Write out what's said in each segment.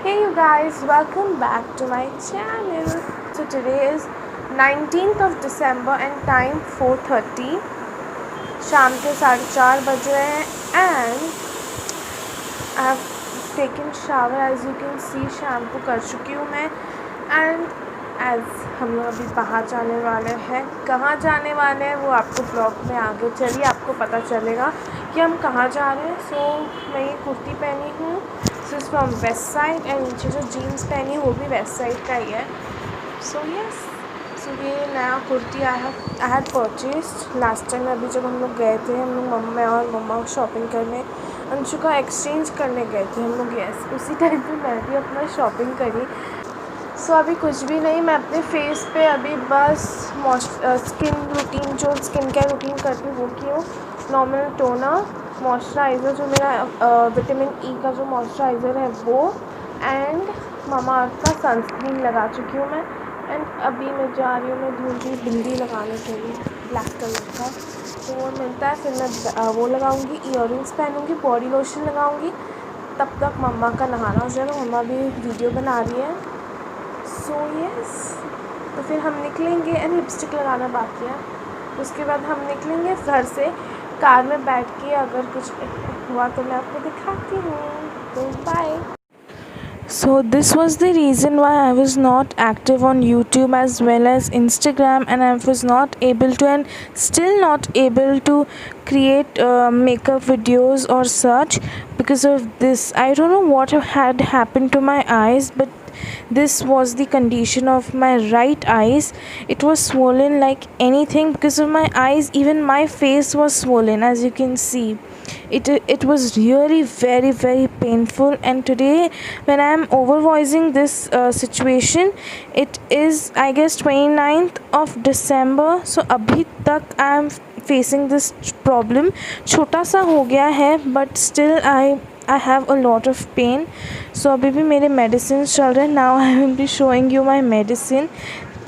Hey you guys, welcome back to my channel. So today is 19th of December and time 4:30. शाम के 4:30 बज रहे हैं and I have taken shower. As you can see, shampoo कर चुकी हूँ मैं and as हम लोग अभी बाहर जाने वाले हैं. कहाँ जाने वाले हैं वो आपको ब्लॉग में आगे चलिए आपको पता चलेगा कि हम कहाँ जा रहे हैं. सो मैं ये कुर्ती पहनी हूँ, this is from west side and नीचे जो जीन्स पहनी है वो भी वेस्ट साइड का ही है. सो ये नया kurti I had purchased last time. अभी जब हम लोग गए थे, हम लोग मैं और मम्मा शॉपिंग करने अंशु का एक्सचेंज करने गए थे हम लोग. यस, उसी टाइम पे मैं भी अपना शॉपिंग करी. सो अभी कुछ भी नहीं, मैं अपने फेस पे अभी बस स्किन रूटीन जो स्किन केयर रूटीन करती हूँ वो की हूँ. नॉर्मल टोनर, मॉइस्चराइज़र जो मेरा विटामिन ई का जो मॉइस्चराइज़र है वो, एंड मामाअर्थ का सनस्क्रीन लगा चुकी हूँ मैं. एंड अभी मैं जा रही हूँ, मैं ढूंढ रही बिंदी लगाने के लिए ब्लैक कलर का. तो वो मिलता है, फिर मैं वो लगाऊंगी, ईयररिंग्स पहनूंगी, बॉडी लोशन लगाऊंगी. तब तक मम्मा का नहाना हो जाएगा. मम्मा भी वीडियो बना रही है. सो यस, तो फिर हम निकलेंगे एंड लिपस्टिक लगाना बाकी है. उसके बाद हम निकलेंगे घर से कार में बैठ के. अगर कुछ हुआ तो मैं आपको दिखाती हूँ. तो bye. So this was the reason why I was not active on YouTube as well as Instagram, and I was not able to and still not able to create makeup videos or such because of this. I don't know what had happened to my eyes, but this was the condition of my right eyes. It was swollen like anything because of my eyes. Even my face was swollen, as you can see. It was really very painful. And today when I am over voicing this situation, it is I guess 29th of December. So abhi tak I am facing this problem. छोटा सा हो गया है but still I have a lot of pain. So अभी भी मेरे medicine चल रहे हैं. Now I will be showing you my medicine.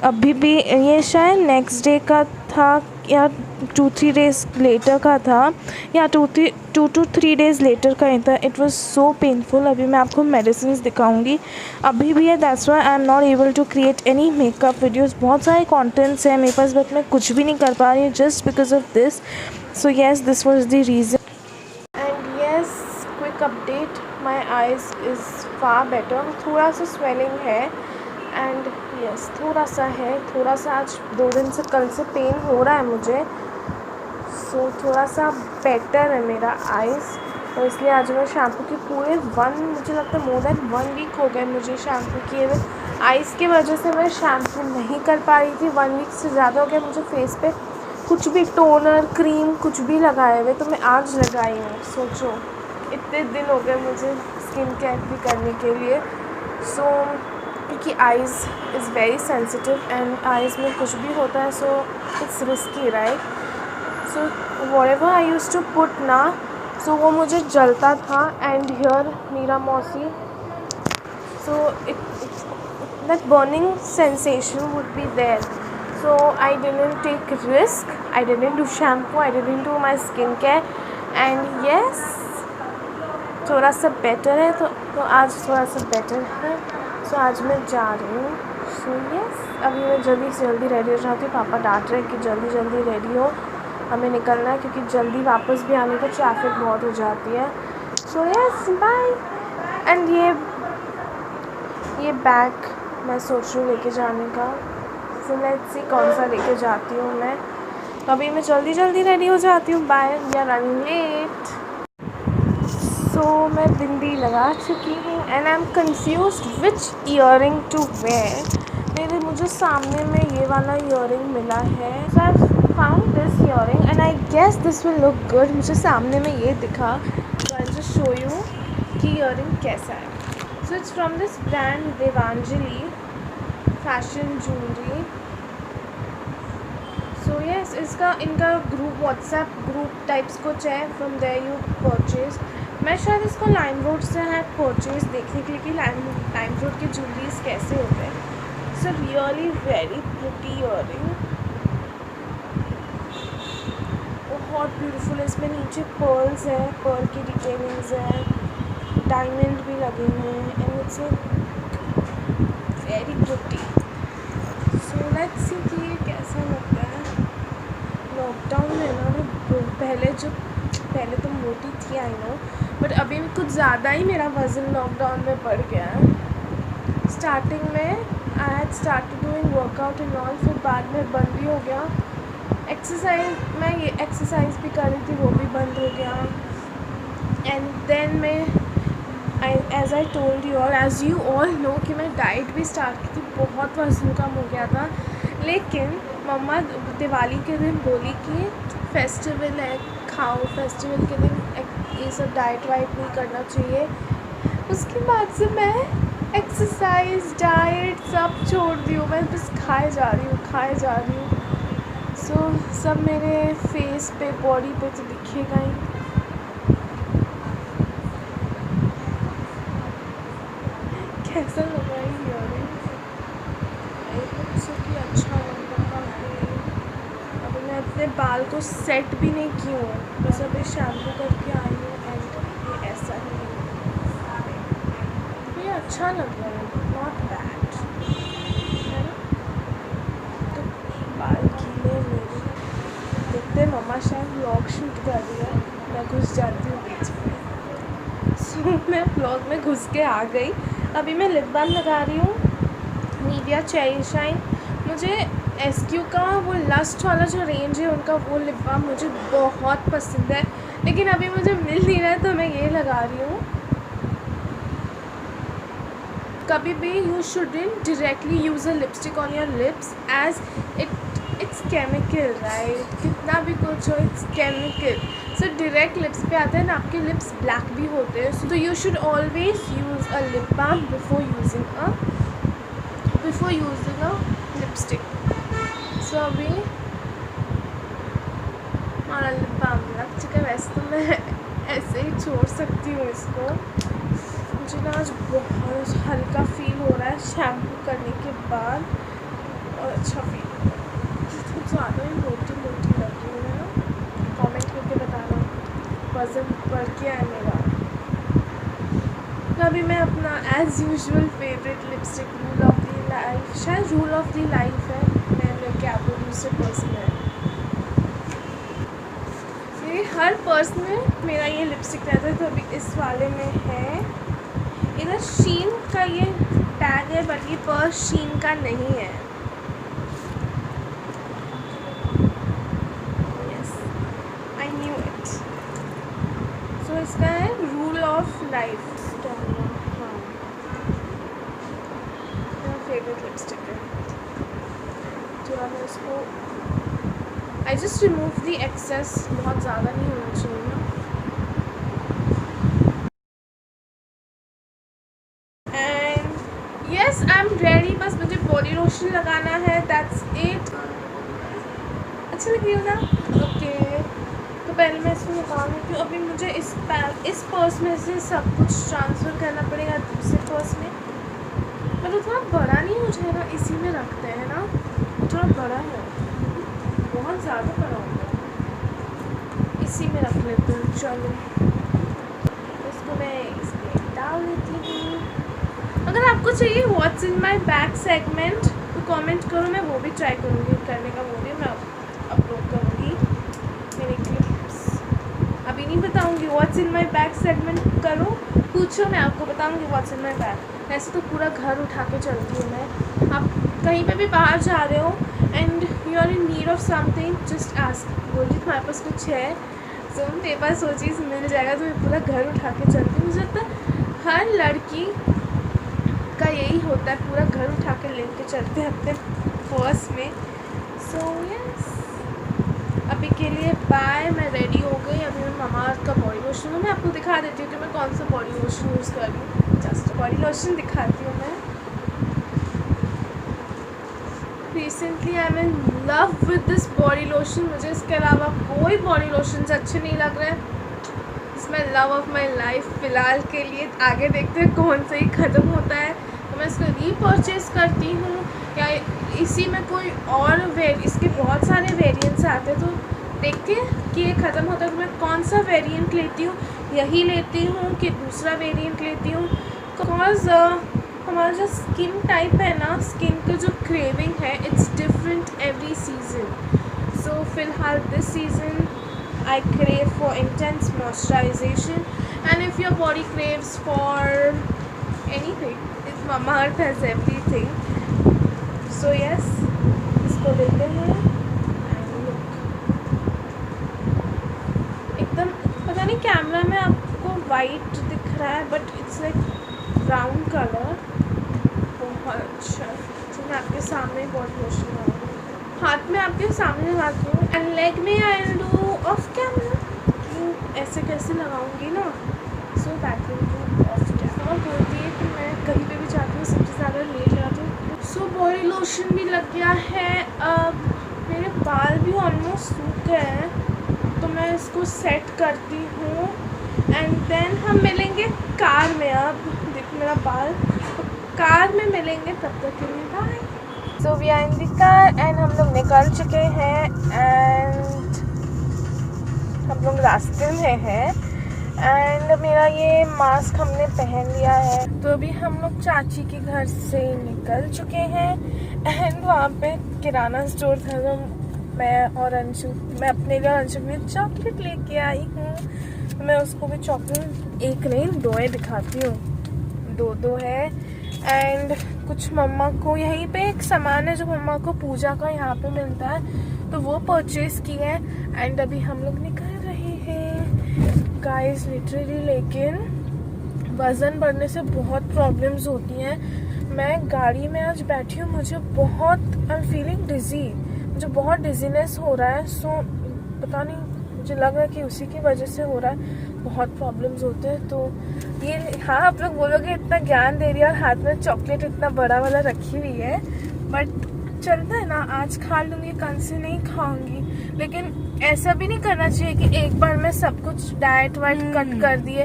अभी भी ये शायद नेक्स्ट डे का था या 2-3 days लेटर का था, या 2 to 3 days लेटर का ही था. It was so painful. अभी मैं आपको मेडिसिन दिखाऊंगी. अभी भी है, that's why I am not able to create any makeup videos. बहुत सारे कॉन्टेंट्स हैं मेरे पास बट मैं कुछ भी नहीं कर पा रही हूँ just because of this. So yes, this was the reason. And yes, quick update, my eyes is far better. थोड़ा सा स्वेलिंग है एंड यस थोड़ा सा आज 2 दिन से कल से पेन हो रहा है मुझे. सो थोड़ा सा बेटर है मेरा आइज़. तो इसलिए आज मैं शैम्पू की पूरे मुझे लगता है मोर देन 1 वीक हो गए मुझे शैम्पू किए हुए. आइज़ की वजह से मैं शैम्पू नहीं कर पा रही थी. 1 वीक से ज़्यादा हो गया मुझे फेस पे कुछ भी टोनर क्रीम कुछ भी लगाए हुए. तो मैं आज लगाई हूँ. सोचो इतने दिन हो गए मुझे स्किन केयर भी करने के लिए. सो क्योंकि eyes is very sensitive and eyes में कुछ भी होता है. So it's risky, right. So whatever I used to put ना, सो वो मुझे जलता था. एंड हियर मीरा मौसी, सो that burning sensation would be there. So I didn't take risk, I didn't do shampoo, I didn't do my skincare. And yes, थोड़ा सा better है. तो आज थोड़ा सा बेटर है. सो आज मैं जा रही हूँ. सो यस, अभी मैं जल्दी से जल्दी रेडी हो जाती हूँ. पापा डांट रहे हैं कि जल्दी रेडी हो, हमें निकलना है क्योंकि जल्दी वापस भी आने को ट्रैफिक बहुत हो जाती है. So yes, bye. एंड ये बैग मैं सोच रही हूँ लेके जाने का. सो लेट्स सी कौन सा लेके जाती हूँ मैं. तो अभी मैं जल्दी रेडी हो जाती हूँ. Bye, we are running late. So मैं बिंदी लगा चुकी हूँ and I am confused which earring to wear. मुझे सामने में ये वाला ईयरिंग मिला है. So I found this earring and I guess this will look good. मुझे सामने में ये दिखा. So I just show you कि ईयरिंग कैसा है. So it's from this brand Devanjali fashion jewellery. So yes, इनका ग्रुप व्हाट्सएप ग्रुप टाइप्स कुछ है. From there you purchase. मैं शायद इसको लाइम रोड से है परचेज देखने के लिए कि लाइम रोड के ज्वेलरीज कैसे होते हैं. So really very pretty earring, बहुत ब्यूटीफुल है. इसमें नीचे पर्ल्स है, पर्ल की डिटेलिंग्स है, डायमंड भी लगे हुए हैं and so very pretty. So let's see कि ये कैसा लगता है। लॉकडाउन में ना मैं पहले तो मोटी थी आई नो, बट अभी कुछ ज़्यादा ही मेरा वज़न लॉकडाउन में बढ़ गया है। स्टार्टिंग में I had started doing workout and all, फिर बाद में बंद भी हो गया। मैं ये एक्सरसाइज भी कर रही थी, वो भी बंद हो गया। And then as I told you और एज़ यू ऑल नो कि मैं डाइट भी स्टार्ट की थी, बहुत वज़न कम हो गया था। लेकिन मम्मा दिवाली के दिन बोली कि फेस्टिवल है, खाओ, फेस्टिवल के दिन ये सब डाइट वाइट नहीं करना चाहिए। उसके बाद से मैं एक्सरसाइज डाइट सब छोड़ दी हूँ, मैं बस खाए जा रही हूँ। सो सब मेरे फेस पे, बॉडी पे तो दिखेगा ही। कैसा लग रहा है ईयरिंग? कि अच्छा लग रहा है। अभी मैं अपने बाल को सेट भी नहीं की हूँ, बस अभी शैम्पू करके आई हूँ एंड ये ऐसा ही है। ये अच्छा लग रहा है, नॉट बैड, है ना? तो बाल गीले मेरे देखते, मम्मा शायद व्लॉग शूट कर रही है, मैं घुस जाती हूँ बीच में। सो मैं व्लॉग में घुस के आ गई। अभी मैं लिप बाम लगा रही हूँ, निविया चेरी शाइन। मुझे SQ का वो लस्ट वाला जो रेंज है उनका वो लिप बाम मुझे बहुत पसंद है, लेकिन अभी मुझे मिल नहीं रहा है तो मैं ये लगा रही हूँ। कभी भी you shouldn't directly use a lipstick on your lips as it's chemical, right? कितना भी कुछ हो, it's chemical. So direct lips पे आता है ना, आपके लिप्स ब्लैक भी होते हैं। So you should always use a lip balm before using a lipstick. So अभी हमारा लिप बाम लग चुका है। वैसे तो मैं ऐसे ही छोड़ सकती हूँ इसको। मुझे ना आज बहुत हल्का फील हो रहा है शैम्पू करने के बाद, और अच्छा फील हो रहा है। कुछ ज़्यादा ही मोटी लग रही है ना? कमेंट करके बताना वज़न बढ़ गया है मेरा। अभी मैं अपना as usual favourite lipstick rule of the life, शायद रूल ऑफ दी लाइफ है, मैं क्या बोलूँ, उससे पर्सन है ये। हर पर्स में मेरा ये लिपस्टिक रहता है, तो अभी इस वाले में है। इधर शीन का ये टैग है, बट ये पर्स शीन का नहीं है। Yes, I knew it. So इसका है rule of life. Favourite lipstick है। थोड़ा मैं इसको I just remove the excess, बहुत ज़्यादा नहीं होना चाहिए ना। And yes, I am ready. बस मुझे बॉडी लोशन लगाना है, दैट्स इट। अच्छा लग रही हो ना? ओके, तो पहले मैं इसको निकाल लेती हूँ। अभी मुझे इस पर्स में से सब कुछ ट्रांसफ़र करना पड़ेगा दूसरे पर्स में। मतलब थोड़ा बड़ा नहीं हो जाएगा? इसी में रखते हैं ना, थोड़ा बड़ा है, बहुत ज़्यादा बड़ा होगा, इसी में रख लेते हैं। चलो इसको मैं इसमें डाल देती हूँ। अगर आपको चाहिए what's in my bag segment तो कमेंट करो, मैं वो भी ट्राई करूँगी करने का, वो भी मैं अपलोड करूँगी मेरे क्लिप्स। अभी नहीं बताऊँगी what's in my bag segment, करो पूछो, मैं आपको बताऊँगी व्हाट्स इन माई बैग। वैसे तो पूरा घर उठा के चलती हूँ मैं। आप कहीं पे भी बाहर जा रहे हो and you are in need of something, just ask, बोलिए तुम्हारे पास कुछ है, तो मेरे पास वो चीज़ मिल जाएगा। तो मैं पूरा घर उठा के चलती हूँ। मुझे लगता है हर लड़की का यही होता है, पूरा घर उठा के लेके चलते हैं अपने पर्स में। सो यस, अभी के लिए बाय। मैं रेडी हो गई। अभी मैं मामाअर्थ का बॉडी लोशन, मैं आपको दिखा देती हूँ कि मैं कौन सा बॉडी लोशन यूज़ कर रही हूँ। जस्ट बॉडी लोशन दिखाती हूँ मैं। Recently I am in love with this body lotion. मुझे इसके अलावा कोई बॉडी लोशन से अच्छे नहीं लग रहे हैं। It's my love of my life फ़िलहाल के लिए। आगे देखते हैं कौन सा ही ख़त्म होता है तो मैं इसको रीपर्चेज़ करती हूँ, या इसी में कोई और इसके बहुत सारे वेरिएंट्स आते हैं, तो देखते हैं कि ये ख़त्म होता है तो मैं कौन सा वेरिएंट लेती हूँ, यही लेती हूँ कि दूसरा वेरिएंट लेती हूँ। बिकॉज हमारा जो स्किन टाइप है ना, स्किन का जो क्रेविंग है, इट्स डिफरेंट एवरी सीजन. सो फिलहाल this season I crave for intense moisturisation, and if your body craves for anything, it's Mamaearth has everything. So yes, इसको लेते हैं. एकदम पता नहीं कैमरा में आपको वाइट दिख रहा है, but it's like brown colour. बहुत अच्छा. तो मैं आपके सामने बॉडी लोशन लगाऊंगी, हाथ में आपके सामने लगाती हूँ, एंड लेग में I will do of camera. ऐसे कैसे लगाऊंगी ना, so that will do of camera. और बोलती है कि मैं कहीं पे भी जाती हूँ सबसे ज़्यादा लेट जाती हूँ. सो बॉडी लोशन भी लग गया है. अब मेरे बाल भी ऑलमोस्ट सूख गए हैं, तो मैं इसको सेट करती हूँ, एंड देन हम मिलेंगे कार में. अब देखो मेरा बाल, तो कार में मिलेंगे, तब तक के लिए bye. So we are in the car and हम लोग निकल चुके हैं, एंड हम लोग रास्ते में हैं, एंड मेरा ये मास्क हमने पहन लिया है. तो अभी हम लोग चाची के घर से निकल चुके हैं, एंड वहाँ पे किराना स्टोर था, तो मैं अपने लिए और अंशु के लिए चॉकलेट लेके आई हूँ. तो मैं उसको भी चॉकलेट एक नहीं दो दिखाती हूँ, दो है. एंड कुछ मम्मा को यहीं पे एक सामान है जो मम्मा को पूजा का यहाँ पे मिलता है, तो वो परचेज की है. एंड अभी हम लोग निकल रहे हैं गाइस लिटरली. लेकिन वज़न बढ़ने से बहुत प्रॉब्लम्स होती हैं. मैं गाड़ी में आज बैठी हूँ, मुझे बहुत आई एम फीलिंग डिजी, मुझे बहुत डिजीनेस हो रहा है. सो पता नहीं, मुझे लग रहा है कि उसी की वजह से हो रहा है. बहुत प्रॉब्लम्स होते हैं. तो ये, हाँ आप लोग बोलोगे इतना ज्ञान दे रही है और हाथ में चॉकलेट इतना बड़ा वाला रखी हुई है, बट चलता है ना, आज खा लूँगी, कल से नहीं खाऊंगी. लेकिन ऐसा भी नहीं करना चाहिए कि एक बार में सब कुछ डाइट वाइट कट कर दिए,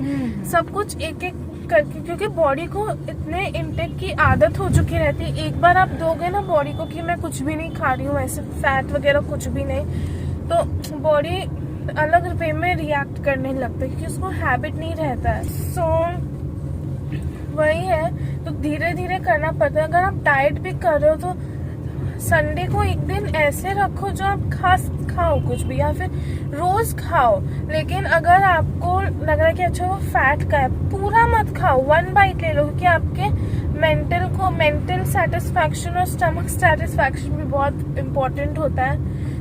सब कुछ एक एक करके, क्योंकि बॉडी को इतने इंटेक की आदत हो चुकी रहती है. एक बार आप दोगे ना बॉडी को कि मैं कुछ भी नहीं खा रही हूँ, ऐसे फैट वगैरह कुछ भी नहीं, तो बॉडी अलग वे में रिएक्ट करने लगता है, क्योंकि उसको हैबिट नहीं रहता है. सो वही है, तो धीरे धीरे करना पड़ता है. अगर आप डाइट भी कर रहे हो तो संडे को एक दिन ऐसे रखो जो आप खाओ कुछ भी, या फिर रोज खाओ. लेकिन अगर आपको लग रहा है कि अच्छा वो फैट का है, पूरा मत खाओ, 1 बाइट ले लो, क्योंकि आपके मेंटल सेटिस्फैक्शन और स्टमक सेटिस्फैक्शन भी बहुत इम्पोर्टेंट होता है.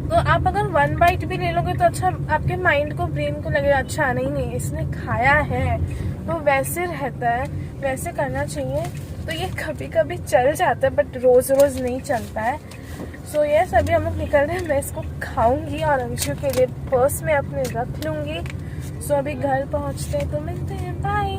तो आप अगर 1 बाइट भी ले लोगे तो अच्छा, आपके माइंड को, ब्रेन को लगेगा अच्छा नहीं इसने खाया है, तो वैसे रहता है, वैसे करना चाहिए. तो ये कभी कभी चल जाता है, बट रोज रोज नहीं चलता है. सो यस, अभी हम लोग निकल रहे हैं. मैं इसको खाऊंगी और अंशु के लिए पर्स में अपने रख लूंगी. सो अभी घर पहुंचते हैं तो मिलते हैं, bye.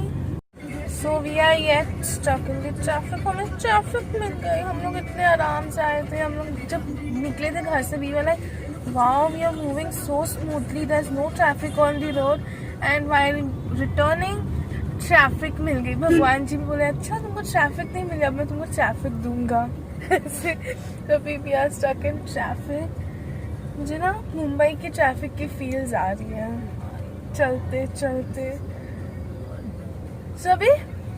So we are yet stuck in the traffic. हमें ट्रैफिक मिल गई, हम लोग इतने आराम से आए थे. हम लोग जब निकले थे घर से, we were like wow, we are moving so smoothly, there is no traffic on the road. And while returning traffic मिल गई. भगवान जी भी बोले अच्छा तुमको ट्रैफिक नहीं मिली, अब मैं तुमको ट्रैफिक दूंगा. तो we are stuck in traffic. मुझे ना मुंबई की ट्रैफिक की फील्स आ रही है चलते चलते. सो अभी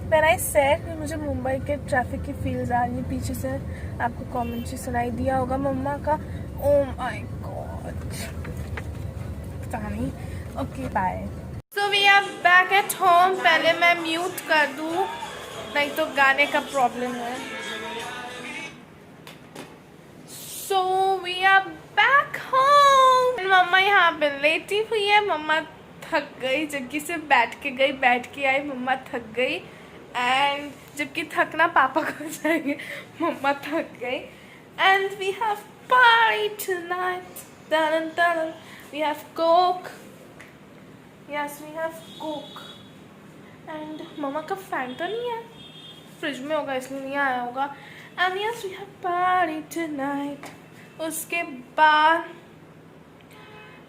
व्हेन आई सेड, मुझे मुंबई के ट्रैफिक की फील्स आ रही है. पीछे से आपको कमेंट्री सुनाई दिया होगा मम्मा का, ओ माय गॉड, पता नहीं. Okay bye. So we are back at home. पहले मैं म्यूट कर दूँ, नहीं तो गाने का प्रॉब्लम है. So we are back home. मम्मा यहाँ पे लेटी हुई है. मम्मा थक गई, जबकि से बैठ के आई. मम्मा थक गई, एंड जबकि थकना पापा को चाहिए, मम्मा थक गई. And we have party tonight. Dun dun. We have Coke. Yes, we have Coke. And मम्मा का फैन तो नहीं है, फ्रिज में होगा इसलिए नहीं आया होगा. And yes, we have party tonight. उसके बाद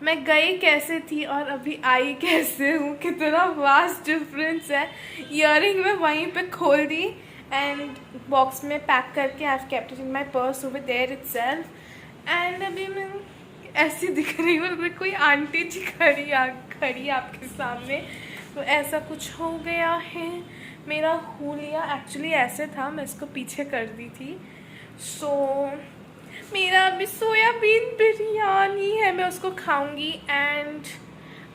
मैं गई कैसे थी और अभी आई कैसे हूँ, कितना वास्ट डिफरेंस है. ईयरिंग में वहीं पे खोल दी एंड बॉक्स में पैक करके I have kept it in my purse over there itself. And अभी मैं ऐसी दिख रही हूँ, कोई आंटी जी खड़ी आपके सामने. तो ऐसा कुछ हो गया है. मेरा हुलिया एक्चुअली ऐसे था, मैं इसको पीछे कर दी थी। सो मेरा अभी सोयाबीन बिरयानी है, मैं उसको खाऊंगी। एंड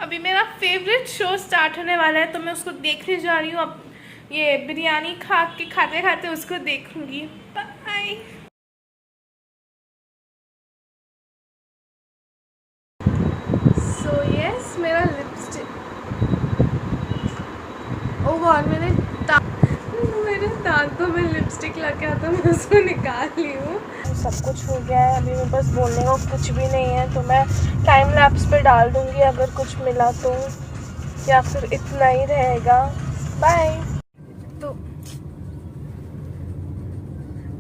अभी मेरा फेवरेट शो स्टार्ट होने वाला है, तो मैं उसको देखने जा रही हूँ। अब ये बिरयानी खाते खाते उसको देखूंगी। बाय। सो यस, मेरा लिपस्टिक, ओ गॉड, मेरे दांतों में लिपस्टिक लगा था, मैं उसको निकाल ली हूँ। सब कुछ हो गया है, अभी मेरे पास बोलने को कुछ भी नहीं है, तो मैं टाइम लैप्स पे डाल दूँगी अगर कुछ मिला तो, या फिर इतना ही रहेगा। बाय।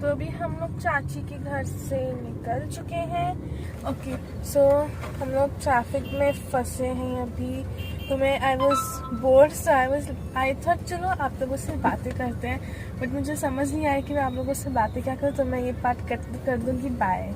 तो अभी हम लोग चाची के घर से निकल चुके हैं। ओके, सो हम लोग ट्रैफिक में फंसे हैं अभी। तो मैं I was bored, so I thought चलो आप लोगों से बातें करते हैं, बट मुझे समझ नहीं आया कि मैं आप लोगों से बातें क्या करूँ, तो मैं ये पार्ट कर दूँगी। बाय।